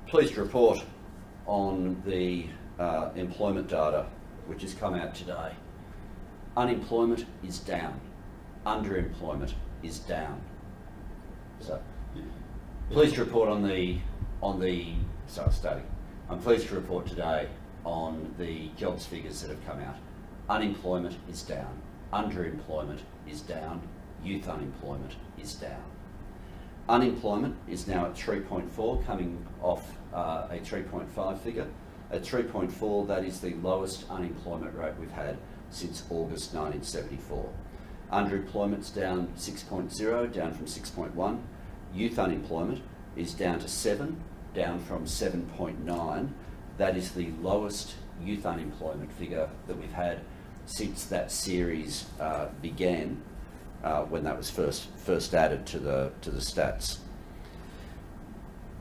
Pleased to report on the employment data which has come out today. Unemployment is down. Underemployment is down. So, pleased to report I'm pleased to report today on the jobs figures that have come out. Unemployment is down. Underemployment is down. Youth unemployment is down. Unemployment is now at 3.4, coming off a 3.5 figure. At 3.4, that is the lowest unemployment rate we've had since August 1974. Underemployment's down 6.0, down from 6.1. Youth unemployment is down to 7, down from 7.9. That is the lowest youth unemployment figure that we've had since that series began, when that was first added to the stats.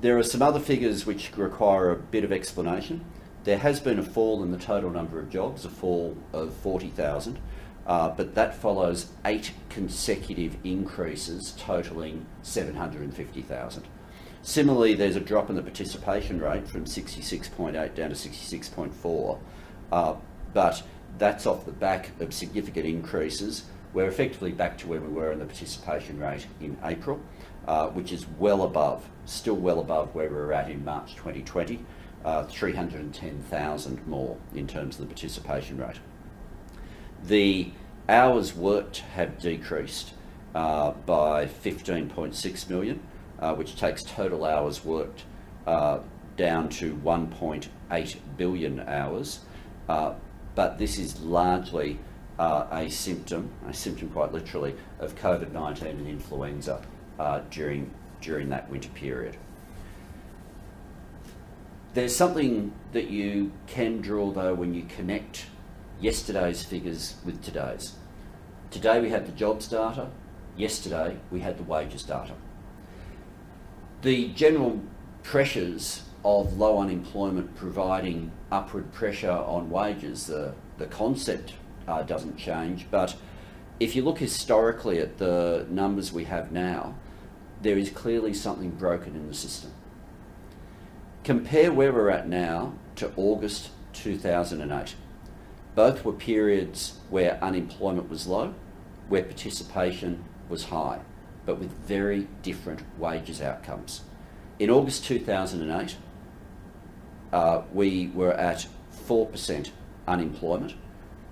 There are some other figures which require a bit of explanation. There has been a fall in the total number of jobs, a fall of 40,000, but that follows 8 consecutive increases totalling 750,000. Similarly, there's a drop in the participation rate from 66.8 down to 66.4, but that's off the back of significant increases. We're effectively back to where we were in the participation rate in April, which is still well above where we were at in March 2020, 310,000 more in terms of the participation rate. The hours worked have decreased by 15.6 million, which takes total hours worked down to 1.8 billion hours, but this is largely a symptom quite literally, of COVID-19 and influenza during that winter period. There's something that you can draw though when you connect yesterday's figures with today's. Today we had the jobs data, yesterday we had the wages data. The general pressures of low unemployment providing upward pressure on wages, the concept doesn't change, but if you look historically at the numbers we have now, there is clearly something broken in the system. Compare where we're at now to August 2008. Both were periods where unemployment was low, where participation was high, but with very different wages outcomes. In August 2008, we were at 4% unemployment,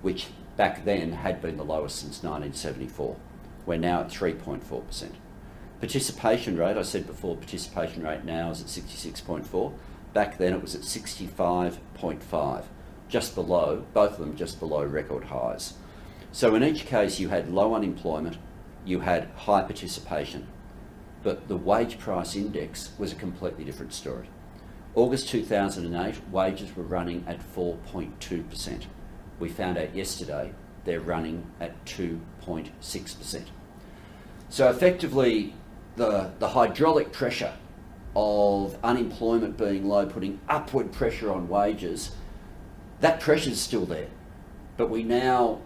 which back then had been the lowest since 1974. We're now at 3.4%. Participation rate, I said before, participation rate now is at 66.4. Back then it was at 65.5, just below, both of them just below record highs. So in each case you had low unemployment, you had high participation, but the wage price index was a completely different story. August 2008, wages were running at 4.2%. We found out yesterday they're running at 2.6%. So effectively, the hydraulic pressure of unemployment being low, putting upward pressure on wages, that pressure's still there. But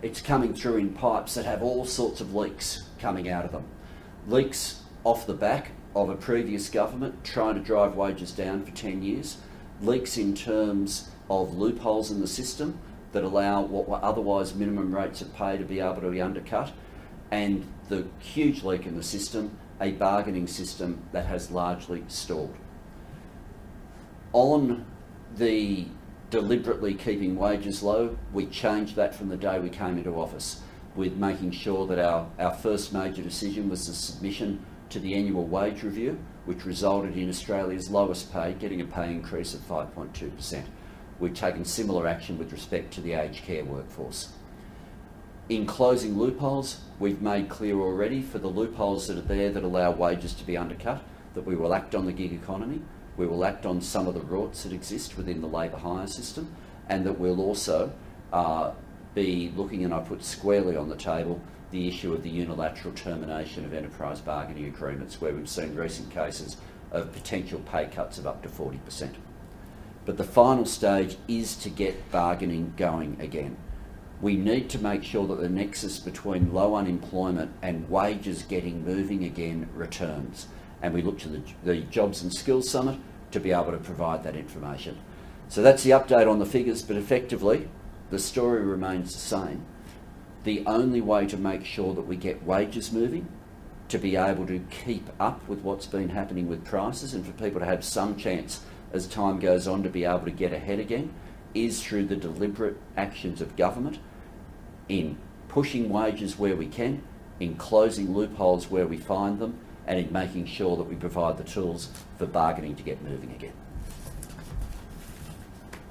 it's coming through in pipes that have all sorts of leaks coming out of them. Leaks off the back of a previous government trying to drive wages down for 10 years. Leaks in terms of loopholes in the system that allow what were otherwise minimum rates of pay to be able to be undercut. And the huge leak in the system, a bargaining system that has largely stalled. On the deliberately keeping wages low, we changed that from the day we came into office, with making sure that our first major decision was the submission to the annual wage review, which resulted in Australia's lowest pay getting a pay increase of 5.2%. We've taken similar action with respect to the aged care workforce. In closing loopholes, we've made clear already for the loopholes that are there that allow wages to be undercut, that we will act on the gig economy, we will act on some of the rorts that exist within the labour hire system, and that we'll also be looking, and I put squarely on the table, the issue of the unilateral termination of enterprise bargaining agreements, where we've seen recent cases of potential pay cuts of up to 40%. But the final stage is to get bargaining going again. We need to make sure that the nexus between low unemployment and wages getting moving again returns. And we look to the Jobs and Skills Summit, to be able to provide that information. So that's the update on the figures, but effectively the story remains the same. The only way to make sure that we get wages moving, to be able to keep up with what's been happening with prices and for people to have some chance as time goes on to be able to get ahead again, is through the deliberate actions of government in pushing wages where we can, in closing loopholes where we find them, and in making sure that we provide the tools for bargaining to get moving again.